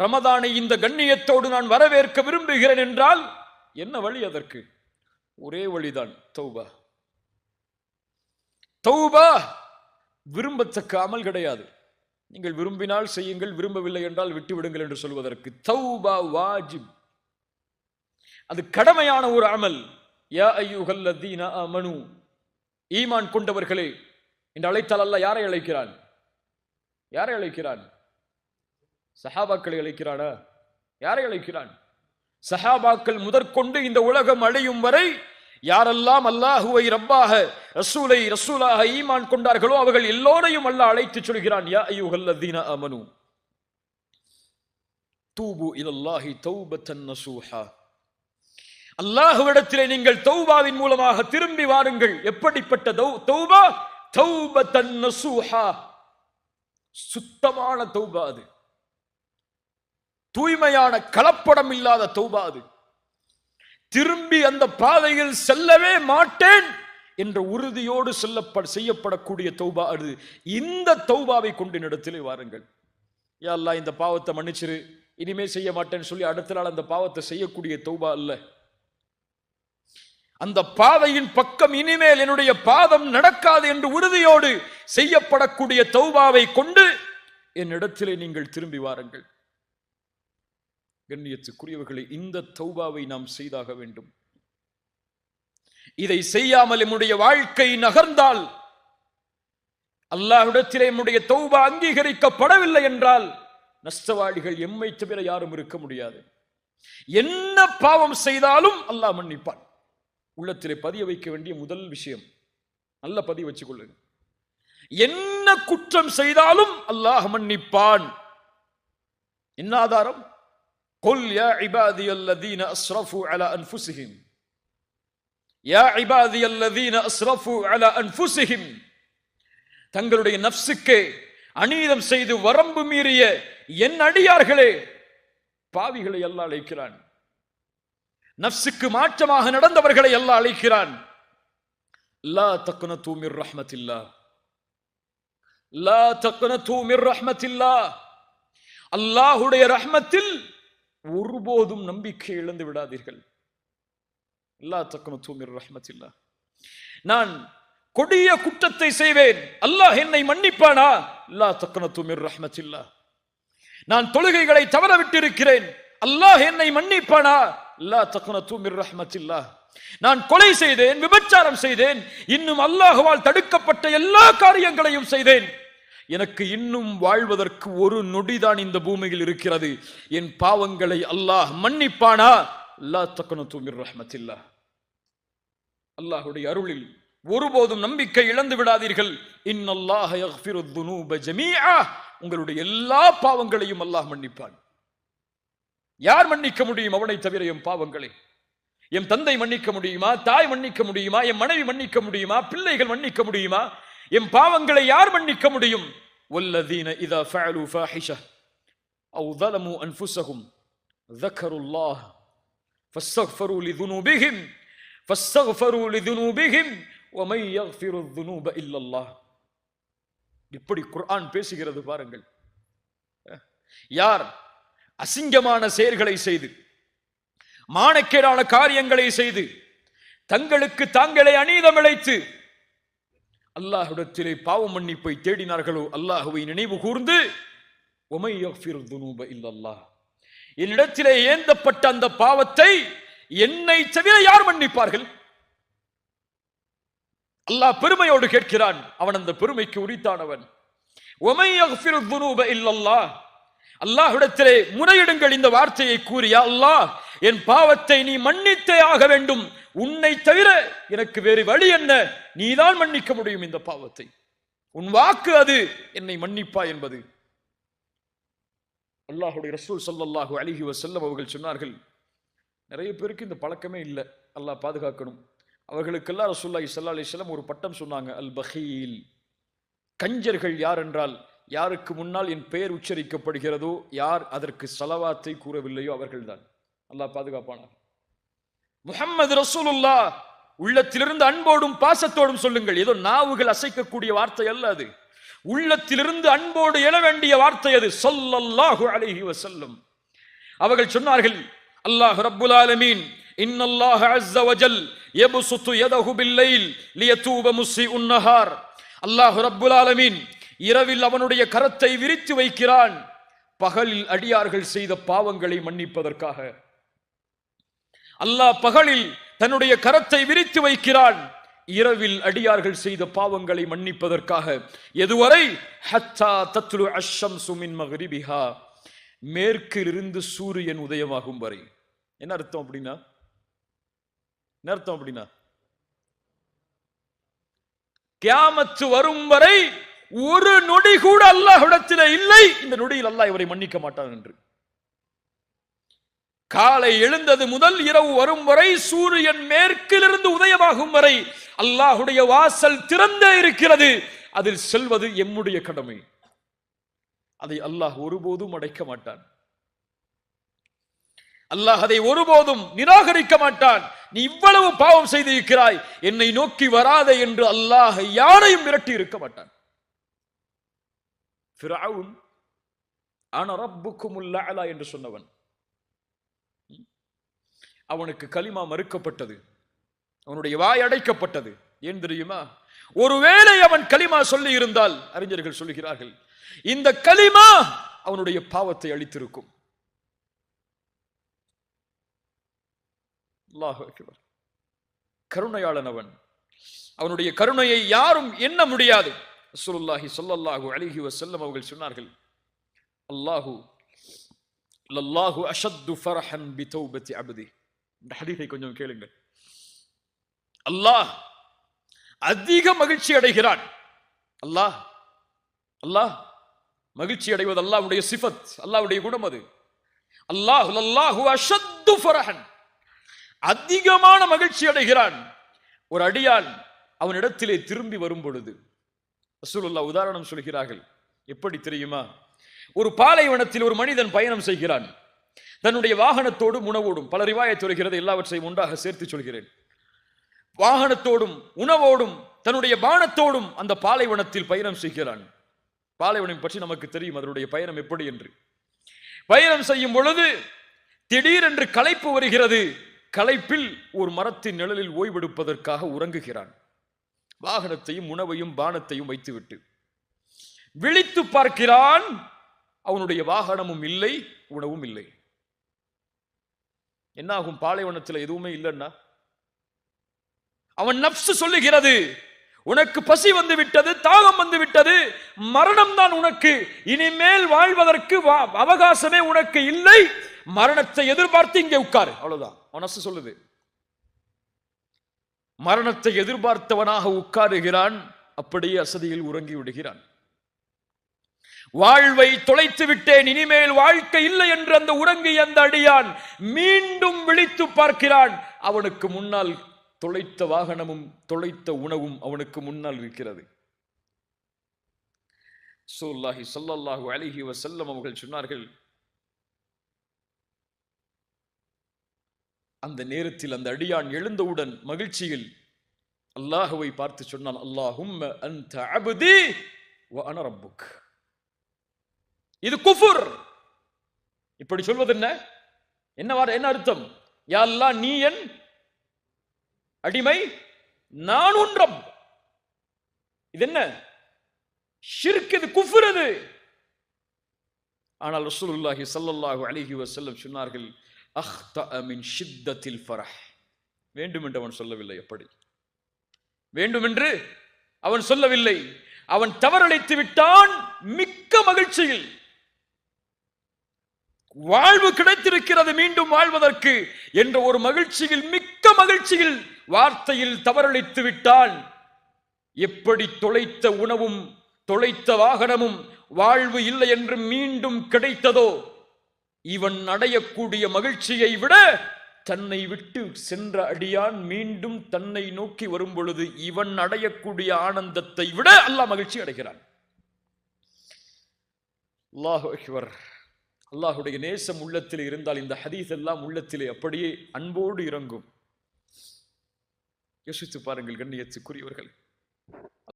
ரமதானை இந்த கண்ணியத்தோடு நான் வரவேற்க விரும்புகிறேன் என்றால் என்ன வழி? அதற்கு ஒரே வழிதான் தௌபா. தௌபா விரும்பத்தக்க அமல் கிடையாது. நீங்கள் விரும்பினால் செய்யுங்கள், விரும்பவில்லை என்றால் விட்டுவிடுங்கள் என்று சொல்வதற்கு தௌபா வாஜிப். அது கடமையான ஒரு அமல். யா அய்யுஹல்லதீன ஆமனு, ஈமான் கொண்டவர்களே என்று அழைத்தால் அல்லாஹ் யாரை அழைக்கிறான்? யாரை அழைக்கிறான்? சஹாபாக்களை அழைக்கிறானா? யாரை அழைக்கிறான்? சஹாபாக்கள் முதற்கொண்டு இந்த உலகம் அழியும் வரை யாரெல்லாம் அல்லாஹுவை ரப்பாக, ரசூலை ரசூலாக ஈமான் கொண்டார்களோ அவர்கள் எல்லோரையும் அல்லாஹ் அழைத்து சொல்கிறான், யா அய்யுஹல்லதீன ஆமனு தூபு இலல்லாஹி தௌபத்தன் நசூஹா. அல்லாஹ்விடத்திலே நீங்கள் தௌபாவின் மூலமாக திரும்பி வாருங்கள். எப்படிப்பட்ட தௌபா? தௌபத்தன் நசூஹா, சுத்தமான தௌபா. அது தூய்மையான கலப்படம் இல்லாத தௌபா. அது திரும்பி அந்த பாதையில் செல்லவே மாட்டேன் என்ற உறுதியோடு செய்யப்படக்கூடிய தௌபா அது. இந்த தௌபாவை கொண்டு இடத்திலே வாருங்கள். யா அல்லாஹ் இந்த பாவத்தை மன்னிச்சிரு, இனிமே செய்ய மாட்டேன்னு சொல்லி அடுத்த நாள் அந்த பாவத்தை செய்யக்கூடிய தௌபா அல்ல. அந்த பாதையின் பக்கம் இனிமேல் என்னுடைய பாதம் நடக்காது என்று உறுதியோடு செய்யப்படக்கூடிய தௌபாவை கொண்டு என்னிடத்திலே நீங்கள் திரும்பி வாருங்கள். கண்ணியத்துக்குரியவர்களை, இந்த தௌபாவை நாம் செய்தாக வேண்டும். இதை செய்யாமல் நம்முடைய வாழ்க்கை நகர்ந்தால், அல்லாஹ்விடத்திலே நம்முடைய தௌபா அங்கீகரிக்கப்படவில்லை என்றால் நஷ்டவாளிகள் எம்மை தவிர யாரும் இருக்க முடியாது. என்ன பாவம் செய்தாலும் அல்லாஹ் மன்னிப்பான். உள்ளத்திலே பதிய வைக்க வேண்டிய முதல் விஷயம், நல்ல பதிய வச்சுக் கொள்ளுங்க. என்ன குற்றம் செய்தாலும் அல்லாஹ் மன்னிப்பான். என்ன ஆதாரம்? قل يا عبادي الذين اسرفوا على انفسهم يا عبادي الذين اسرفوا على انفسهم. தங்களுடைய நஃப்ஸுக்கு அநீதம் செய்து வரம்பு மீறிய என் அடியார்களே, பாவிகளை அல்லாஹ் அழைக்கிறான். நஃப்ஸுக்கு மாற்றமாக நடந்தவர்களை அல்லாஹ் அழைக்கிறான். லா தக்னது மிர் ரஹ்மத்தில்லாஹ், லா தக்னது மிர் ரஹ்மத்தில்லாஹ். அல்லாஹ்வுடைய ரஹ்மத்தில் ஒருபோதும் நம்பிக்கை இழந்து விடாதீர்கள். லா தக்னது மிர் ரஹ்மத்தில்லாஹ். நான் கொடிய குற்றத்தை செய்வேன், அல்லாஹ் என்னை மன்னிப்பானா? லா தக்னது மிர் ரஹ்மத்தில்லாஹ். நான் தொழுகைகளை தவற விட்டிருக்கிறேன், அல்லாஹ் என்னை மன்னிப்பானா? லா தக்னது மிர் ரஹ்மத்தில்லாஹ். நான் கொலை செய்தேன், விபச்சாரம் செய்தேன், இன்னும் அல்லாஹ்வால் தடுக்கப்பட்ட எல்லா காரியங்களையும் செய்தேன், எனக்கு இன்னும் வாழ்வதற்கு ஒரு நொடிதான் இந்த பூமியில் இருக்கிறது, என் பாவங்களை அல்லாஹ் மன்னிப்பானா? லா தக்னது மிர் ரஹ்மத்தில்லாஹ். அல்லாஹ்வுடைய அருளில் ஒருபோதும் நம்பிக்கை இழந்து விடாதீர்கள். இன்னல்லாஹ யக்ஃபிரு ذுனூப ஜமீஆ. உங்களுடைய எல்லா பாவங்களையும் அல்லாஹ் மன்னிப்பான். யார் மன்னிக்க முடியும் அவனை தவிர என் பாவங்களை? என் தந்தை மன்னிக்க முடியுமா? தாய் மன்னிக்க முடியுமா? என் மனைவி மன்னிக்க முடியுமா? பிள்ளைகள் மன்னிக்க முடியுமா? என் பாவங்களை யார் மன்னிக்க முடியும்? வல்லதீன இதா ஃபஅலு ஃபாஹிஷா அவ் ظلموا انفسهم ذكروا الله فاستغفروا لذنوبهم ومن يغفر الذنوب الا الله. இப்படி குர்ஆன் பேசுகிறது பாருங்கள். யார் அசிங்கமான செயல்களை செய்து, மானக்கேடான காரியங்களை செய்து, தங்களுக்கு தாங்களே அநீதம் இழைத்து அல்லாஹ்விடத்திலே பாவ மன்னிப்பை தேடினார்களோ, அல்லாஹ்வை நினைவு கூர்ந்து ومن يغفر الذنوب الا الله, என்னிடத்திலே ஏந்தப்பட்ட அந்த பாவத்தை என்னை தவிர யார் மன்னிப்பார்கள்? அல்லாஹ் பெருமையோடு கேட்கிறான். அவன் அந்த பெருமைக்கு உரித்தானவன். ومن يغفر الذنوب الا الله. அல்லாஹ்விடத்திலே முறையிடுங்கள் இந்த வார்த்தையை கூறி, யா அல்லாஹ், என் பாவத்தை நீ மன்னித்தே ஆக வேண்டும், உன்னை தவிர எனக்கு வேறு வழி என்ன? நீதான் மன்னிக்க முடியும் இந்த பாவத்தை, உன் வாக்கு அது என்னை மன்னிப்பா என்பது. அல்லாஹ்வுடைய ரசூல் ஸல்லல்லாஹு அலைஹி வஸல்லம் அவர்கள் சொன்னார்கள், நிறைய பேருக்கு இந்த பழக்கமே இல்லை, அல்லாஹ் பாதுகாக்கணும். அவர்களுக்கெல்லாம் ரசூலுல்லாஹி ஸல்லல்லாஹு அலைஹி வஸல்லம் ஒரு பட்டம் சொன்னாங்க, அல் பகீல். கஞ்சர்கள் யார் என்றால், யாருக்கு முன்னால் என் பெயர் உச்சரிக்கப்படுகிறதோ, யார் அதற்கு ஸலவாத்தை கூறவில்லையோ அவர்கள்தான். அல்லாஹ் பாதுகாப்பானார். முஹம்மது ரசூலுல்லாஹ் உள்ளத்திலிருந்து அன்போடும் பாசத்தோடும் சொல்லுங்கள். ஏதோ நாவுகள் அசைக்கக்கூடிய வார்த்தை அல்ல அது. உள்ளத்திலிருந்து அன்போடு எழ வேண்டிய வார்த்தை அது. ஸல்லல்லாஹு அலைஹி வஸல்லம் அவர்கள் சொன்னார்கள், அல்லாஹ் ரப்புல் ஆலமீன் இன்னல்லாஹ அஸ்ஸ வஜல் யப்சுத்து யதஹு பில்லைல் லியதூப முஸ்ஸிஉன் நஹார். அல்லாஹ் ரப்புல் ஆலமீன் இரவில் அவனுடைய கரத்தை விரித்து வைக்கிறான், பகலில் அடியார்கள் செய்த பாவங்களை மன்னிப்பதற்காக. அல்லாஹ் பகலில் தன்னுடைய கரத்தை விரித்து வைக்கிறான், இரவில் அடியார்கள் செய்த பாவங்களை மன்னிப்பதற்காக. எதுவரை? ஹத்தா தத்லு அஷ்ஷம்சு மின் மக்ரிபிஹா, மேற்கிலிருந்து சூரியன் உதயமாகும் வரை. என்ன அர்த்தம் அப்படின்னா? என்ன அர்த்தம் அப்படின்னா? கியாமத்து வரும் வரை ஒரு நொடி கூட அல்லாஹ்விடத்தில் இல்லை, இந்த நொடியில் அல்லாஹ் இவரை மன்னிக்க மாட்டான் என்று. காலை எழுந்தது முதல் இரவு வரும் வரை, சூரியன் மேற்கிலிருந்து உதயமாகும் வரை அல்லாஹுடைய வாசல் திறந்தே இருக்கிறது. அதில் செல்வது எம்முடைய கடமை. அதை அல்லாஹ் ஒருபோதும் அடைக்க மாட்டான். அல்லாஹ் அதை ஒருபோதும் நிராகரிக்க மாட்டான். நீ இவ்வளவு பாவம் செய்திருக்கிறாய், என்னை நோக்கி வராதே என்று அல்லாஹ் யாரையும் விரட்டி இருக்க மாட்டான். ஃபிரௌன் அன ரப்புக்குமுல் அலா என்று சொன்னவன், அவனுக்கு கலிமா மறுக்கப்பட்டது, அவனுடைய வாய் அடைக்கப்பட்டது. ஏன் தெரியுமா? ஒருவேளை அவன் கலிமா சொல்லி இருந்தால், அறிஞர்கள் சொல்லுகிறார்கள், இந்த கலிமா அவனுடைய பாவத்தை அழித்திருக்கும். அல்லாஹ் அக்பர். கருணையாளன் அவன், அவனுடைய கருணையை யாரும் எண்ண முடியாது. ரசூலுல்லாஹி ஸல்லல்லாஹு அலைஹி வஸல்லம் அவர்கள் சொன்னார்கள், அல்லாஹு லல்லாஹு அஷத்து ஃபரஹன் பி தௌபத்தி அப்தி. இந்த ஹதீஸை கொஞ்சம் கேளுங்கள். அல்லாஹ் அதிக மகிழ்ச்சி அடைகிறான். அல்லாஹ் அல்லாஹ் மகிழ்ச்சி அடைவது அல்லாஹ்வுடைய சிஃபத், அல்லாஹ்வுடைய குணம் அது. அல்லாஹ் லல்லாஹு அஷத்து ஃபரஹன், அதிகமான மகிழ்ச்சி அடைகிறான் ஒரு அடியான் அவனிடத்திலே திரும்பி வரும் பொழுது. ரசூலுல்லாஹ் உதாரணம் சொல்கிறார்கள். எப்படி தெரியுமா? ஒரு பாலைவனத்தில் ஒரு மனிதன் பயணம் செய்கிறான், தன்னுடைய வாகனத்தோடும் உணவோடும். பல ரிவாயத் சொல்கிறது, எல்லாவற்றையும் ஒன்றாக சேர்த்து சொல்கிறேன். வாகனத்தோடும் உணவோடும் தன்னுடைய பானத்தோடும் அந்த பாலைவனத்தில் பயணம் செய்கிறான். பாலைவனம் பற்றி நமக்கு தெரியும், அதனுடைய பயணம் எப்படி என்று. பயணம் செய்யும் பொழுது திடீரென்று களைப்பு வருகிறது. களைப்பில் ஒரு மரத்தின் நிழலில் ஓய்வெடுப்பதற்காக உறங்குகிறான். வாகனத்தையும் உணவையும் பானத்தையும் வைத்துவிட்டு விழித்து பார்க்கிறான். அவனுடைய வாகனமும் இல்லை, உணவும் இல்லை. என்னாகும்? பாலைவனத்தில் எதுவுமே இல்லைன்னா அவன் நப்சு சொல்லுகிறது, உனக்கு பசி வந்து விட்டது, தாகம் வந்து விட்டது, மரணம் தான் உனக்கு, இனிமேல் வாழ்வதற்கு அவகாசமே உனக்கு இல்லை, மரணத்தை எதிர்பார்த்து இங்கே உட்காரு. அவ்வளவுதான் அவன் நப்சு சொல்லுது. மரணத்தை எதிர்பார்த்தவனாக உட்காருகிறான், அப்படியே அசதியில் உறங்கி விடுகிறான். வாழ்வை தொலைத்து விட்டேன், இனிமேல் வாழ்க்கை இல்லை என்று அந்த உறங்கிய அந்த அடியான் மீண்டும் விழித்து பார்க்கிறான். அவனுக்கு முன்னால் தொலைத்த வாகனமும் தொலைத்த உணவும் அவனுக்கு முன்னால் இருக்கிறது. ரசூலுல்லாஹி ஸல்லல்லாஹு அலைஹி வஸல்லம் அவர்கள் சொன்னார்கள், அந்த நேரத்தில் அந்த அடியான் எழுந்தவுடன் மகிழ்ச்சியில் அல்லாஹ்வை பார்த்து சொன்னான், அல்லாஹும்ம அன்த அப்தி வ அன ரப்புக். இது குஃபுர். இப்படி சொல்வது என்ன அர்த்தம்? யா அல்லாஹ், நீ என் அடிமை, நான் உன் ரப். இது என்ன? ஷிர்க், இது குஃபுர் அது. ஆனால் ரசூலுல்லாஹி ஸல்லல்லாஹு அலைஹி வஸல்லம் சொன்னார்கள், அக்தஅ மின் ஷித்தத்தில் ஃபரஹ். வேண்டுமென்று அவன் சொல்லவில்லை. எப்படி வேண்டுமென்று அவன் சொல்லவில்லை, அவன் தவறளித்து விட்டான். மிக்க மகிழ்ச்சியில், வாழ்வு கிடைத்திருக்கிறது மீண்டும் வாழ்வதற்கு என்ற ஒரு மகிழ்ச்சியில், மிக்க மகிழ்ச்சியில் வார்த்தையில் தவறளித்து விட்டான். எப்படி தொலைத்த உணவும் தொலைத்த வாகனமும் வாழ்வு இல்லை என்று மீண்டும் கிடைத்ததோ, இவன் அடையக்கூடிய மகிழ்ச்சியை விட தன்னை விட்டு சென்ற அடியான் மீண்டும் தன்னை நோக்கி வரும் பொழுது இவன் அடையக்கூடிய ஆனந்தத்தை விட அல்லாஹ் மகிழ்ச்சி அடைகிறான். அல்லாஹு அக்பர். அல்லாஹுடைய நேசம் உள்ளத்தில் இருந்தால் இந்த ஹதீஸ் எல்லாம் உள்ளத்திலே அப்படியே அன்போடு இறங்கும். யோசித்து பாருங்கள் கண்ணியத்துக்குரியவர்கள்.